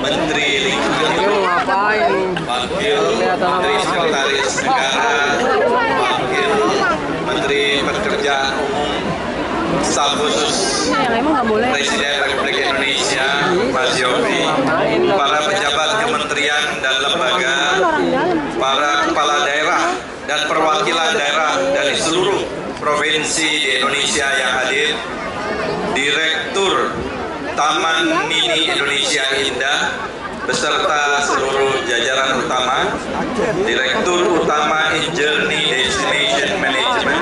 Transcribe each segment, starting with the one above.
Menteri Lingkungan Hidup, Wakil Menteri Sekretaris Negara, Wakil Menteri Pekerjaan Umum, Staf Khusus Presiden Republik Indonesia, Mas Yofi, para pejabat kementerian dan lembaga, para kepala daerah dan perwakilan daerah dari seluruh provinsi di Indonesia yang hadir, Direktur Taman Mini Indonesia Indah beserta seluruh jajaran utama, Direktur Utama Journey Destination Management,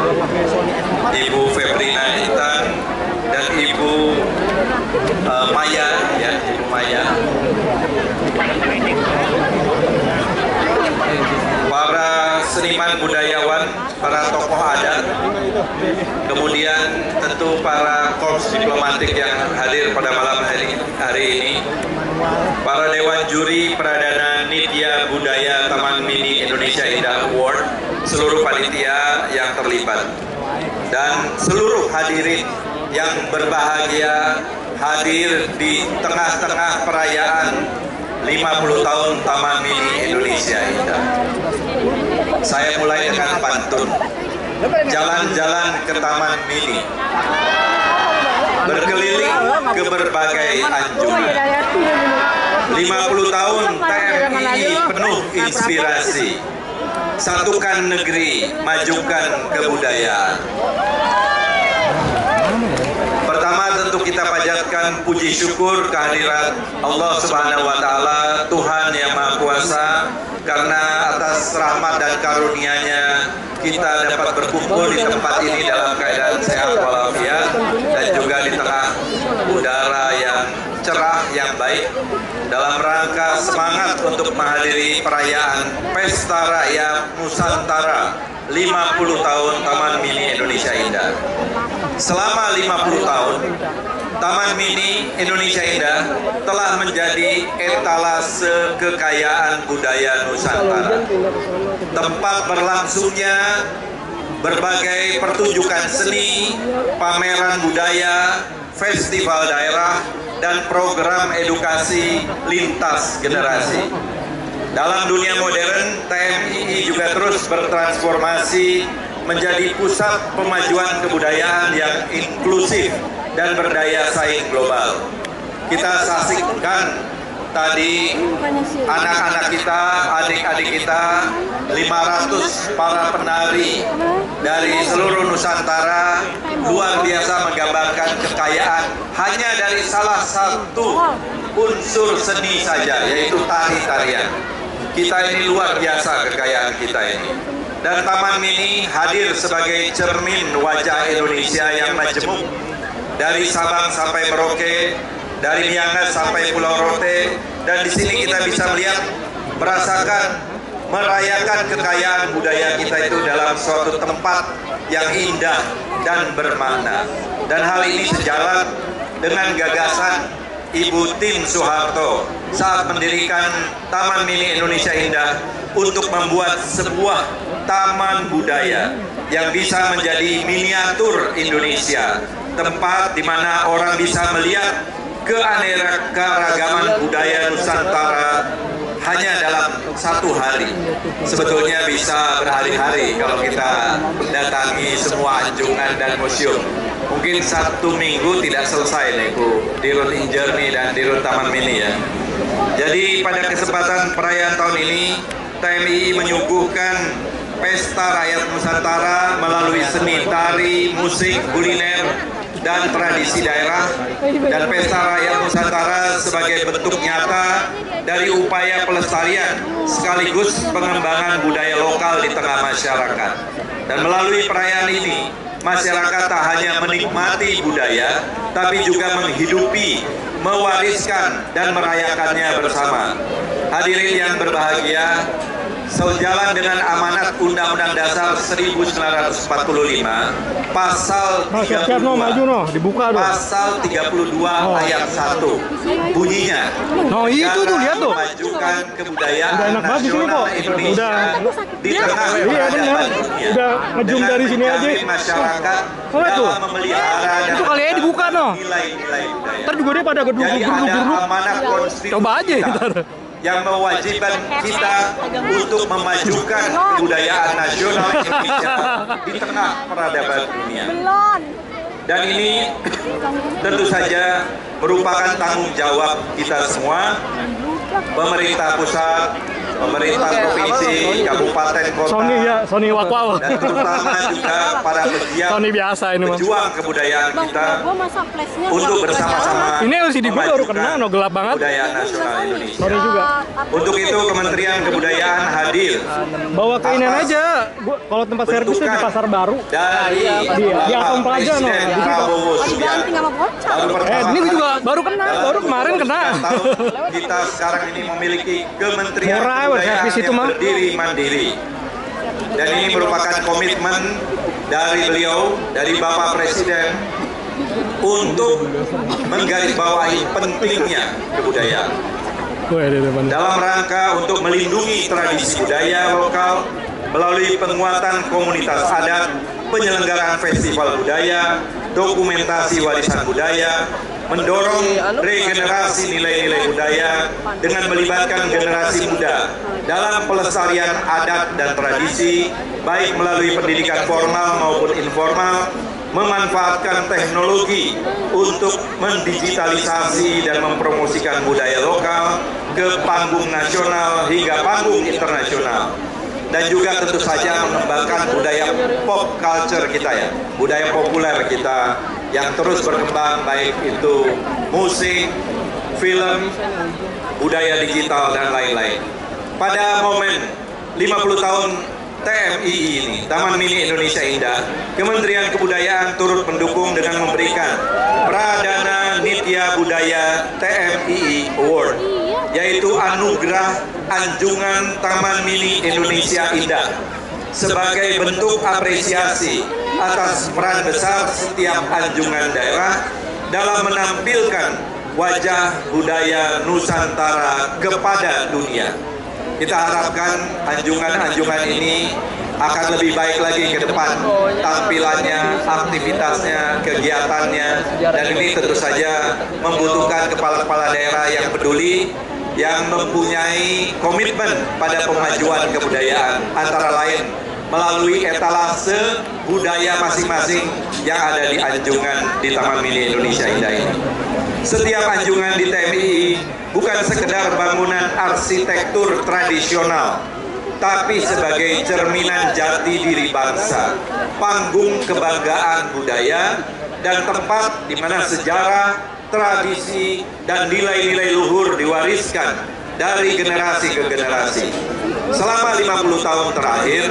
Ibu Febrina Intan dan Ibu Maya, ya, Ibu Maya, para seniman budayawan, para tokoh adat, kemudian tentu para korps diplomatik yang hadir pada malam hari ini, para dewan juri pradana Nitya Budaya Taman Mini Indonesia Indah Award, seluruh panitia yang terlibat, dan seluruh hadirin yang berbahagia hadir di tengah-tengah perayaan 50 tahun Taman Mini Indonesia Indah. Saya mulai dengan pantun. Jalan-jalan ke Taman Mini, berkeliling ke berbagai anjungan. 50 tahun TMI penuh inspirasi. Satukan negeri, majukan kebudayaan. Pertama tentu kita panjatkan puji syukur kehadirat Allah Subhanahu wa Ta'ala, Tuhan yang Maha Kuasa, karena atas rahmat dan karunia-Nya kita dapat berkumpul di tempat ini dalam keadaan sehat walafiat dan juga di tengah udara yang cerah yang baik dalam rangka semangat untuk menghadiri perayaan Pesta Rakyat Nusantara 50 tahun Taman Mini Indonesia Indah. Selama 50 tahun, Taman Mini Indonesia Indah telah menjadi etalase kekayaan budaya Nusantara. Tempat berlangsungnya berbagai pertunjukan seni, pameran budaya, festival daerah, dan program edukasi lintas generasi. Dalam dunia modern, TMI juga terus bertransformasi menjadi pusat pemajuan kebudayaan yang inklusif dan berdaya saing global. Kita saksikan tadi anak-anak kita, adik-adik kita, 500 para penari dari seluruh Nusantara luar biasa menggambarkan kekayaan hanya dari salah satu unsur seni saja, yaitu tari-tarian. Kita ini luar biasa kekayaan kita ini. Dan Taman Mini hadir sebagai cermin wajah Indonesia yang majemuk, dari Sabang sampai Merauke, dari Miangas sampai Pulau Rote, dan di sini kita bisa melihat, merasakan, merayakan kekayaan budaya kita itu dalam suatu tempat yang indah dan bermakna. Dan hal ini sejalan dengan gagasan Ibu Tien Soeharto saat mendirikan Taman Mini Indonesia Indah untuk membuat sebuah taman budaya yang bisa menjadi miniatur Indonesia, tempat di mana orang bisa melihat keanekaragaman budaya Nusantara hanya dalam satu hari. Sebetulnya bisa berhari-hari kalau kita datangi semua anjungan dan museum. Mungkin 1 minggu tidak selesai nih Bu Dirut Journey dan Dirut Taman Mini ya. Jadi pada kesempatan perayaan tahun ini, TMI menyuguhkan Pesta Rakyat Nusantara melalui seni tari, musik, kuliner, dan tradisi daerah, dan Pesta Rakyat Nusantara sebagai bentuk nyata dari upaya pelestarian sekaligus pengembangan budaya lokal di tengah masyarakat. Dan melalui perayaan ini, masyarakat tak hanya menikmati budaya, tapi juga menghidupi, mewariskan, dan merayakannya bersama. Hadirin yang berbahagia, sejalan dengan amanat Undang-Undang Dasar 1945 pasal 32, dibuka dong. Pasal 32 ayat 1 bunyinya, itu tuh lihat tuh, memajukan kebudayaan Indonesia nasional di tengah peradaban dunia udah ngejum dari sini aja. Masyarakat dalam memelihara dan itu kali ya dibuka nilai-nilai budaya. Ntar juga dia pada gedung. Jadi ada amanah konstitusi Coba aja kita yang mewajibkan kita untuk memajukan kebudayaan nasional Indonesia di tengah peradaban dunia. Dan ini tentu saja merupakan tanggung jawab kita semua, pemerintah pusat, pemerintah provinsi, kabupaten, kota, Sony Wakwal, dan terutama juga para pejuang kebudayaan kita untuk bersama-sama ini LCD gue baru kena, gelap banget, kebudayaan nasional Indonesia. Sony juga. Untuk itu Kementerian Kebudayaan hadir bawa keinginan aja. Kalau tempat servisnya di Pasar Baru dari di Atom Plaza Prabowo Subianto. Ini juga baru kena, baru kemarin kena. Kita sekarang ini memiliki Kementerian Kebudayaan yang berdiri mandiri. Dan ini merupakan komitmen dari beliau, dari Bapak Presiden, untuk menggarisbawahi pentingnya kebudayaan dalam rangka untuk melindungi tradisi budaya lokal melalui penguatan komunitas adat, penyelenggaraan festival budaya, dokumentasi warisan budaya, mendorong regenerasi nilai-nilai budaya dengan melibatkan generasi muda dalam pelestarian adat dan tradisi, baik melalui pendidikan formal maupun informal, memanfaatkan teknologi untuk mendigitalisasi dan mempromosikan budaya lokal ke panggung nasional hingga panggung internasional. Dan juga tentu saja mengembangkan budaya pop culture kita ya, budaya populer kita yang terus berkembang, baik itu musik, film, budaya digital, dan lain-lain. Pada momen 50 tahun TMII ini, Taman Mini Indonesia Indah, Kementerian Kebudayaan turut mendukung dengan memberikan Pradana Nitya Budaya TMII Award, yaitu Anugerah Anjungan Taman Mini Indonesia Indah, sebagai bentuk apresiasi atas peran besar setiap anjungan daerah dalam menampilkan wajah budaya Nusantara kepada dunia. Kita harapkan anjungan-anjungan ini akan lebih baik lagi ke depan, tampilannya, aktivitasnya, kegiatannya, dan ini tentu saja membutuhkan kepala-kepala daerah yang peduli, yang mempunyai komitmen pada pemajuan kebudayaan, antara lain melalui etalase budaya masing-masing yang ada di anjungan di Taman Mini Indonesia Indah ini. Setiap anjungan di TMII bukan sekedar bangunan arsitektur tradisional, tapi sebagai cerminan jati diri bangsa, panggung kebanggaan budaya, dan tempat di mana sejarah, tradisi, dan nilai-nilai luhur diwariskan dari generasi ke generasi. Selama 50 tahun terakhir,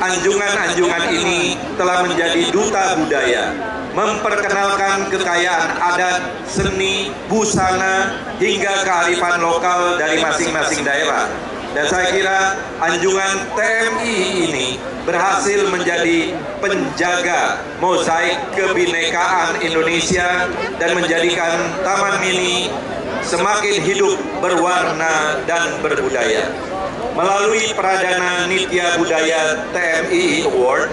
anjungan-anjungan ini telah menjadi duta budaya, memperkenalkan kekayaan adat, seni, busana, hingga kearifan lokal dari masing-masing daerah. Dan saya kira anjungan TMII ini berhasil menjadi penjaga mozaik kebinekaan Indonesia dan menjadikan Taman Mini semakin hidup, berwarna, dan berbudaya. Melalui Pradana Nitya Budaya TMII Award,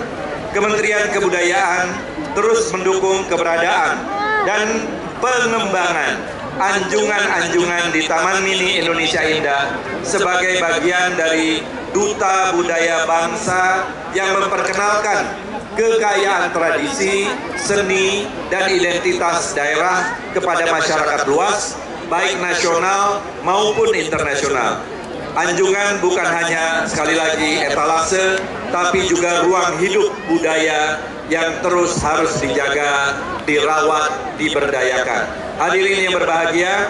Kementerian Kebudayaan terus mendukung keberadaan dan pengembangan anjungan-anjungan di Taman Mini Indonesia Indah sebagai bagian dari duta budaya bangsa yang memperkenalkan kekayaan tradisi, seni, dan identitas daerah kepada masyarakat luas, baik nasional maupun internasional. Anjungan bukan hanya sekali lagi etalase, tapi juga ruang hidup budaya yang terus harus dijaga, dirawat, diberdayakan. Hadirin yang berbahagia,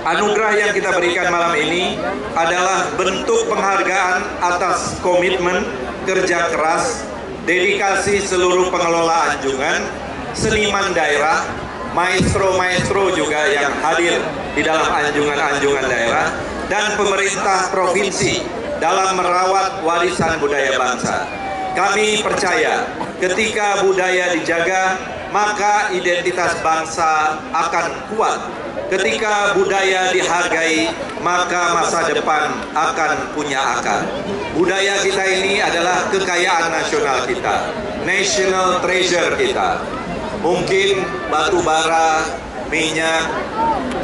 anugerah yang kita berikan malam ini adalah bentuk penghargaan atas komitmen, kerja keras, dedikasi seluruh pengelola anjungan, seniman daerah, maestro-maestro juga yang hadir di dalam anjungan-anjungan daerah, dan pemerintah provinsi dalam merawat warisan budaya bangsa. Kami percaya ketika budaya dijaga, maka identitas bangsa akan kuat. Ketika budaya dihargai, maka masa depan akan punya akar. Budaya kita ini adalah kekayaan nasional kita, national treasure kita. Mungkin batu bara, minyak,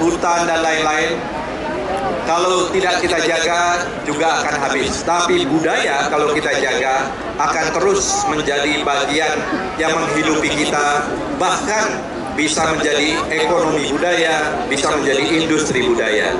hutan dan lain-lain, kalau tidak kita jaga juga akan habis. Tapi budaya kalau kita jaga akan terus menjadi bagian yang menghidupi kita, bahkan bisa menjadi ekonomi budaya, bisa menjadi industri budaya.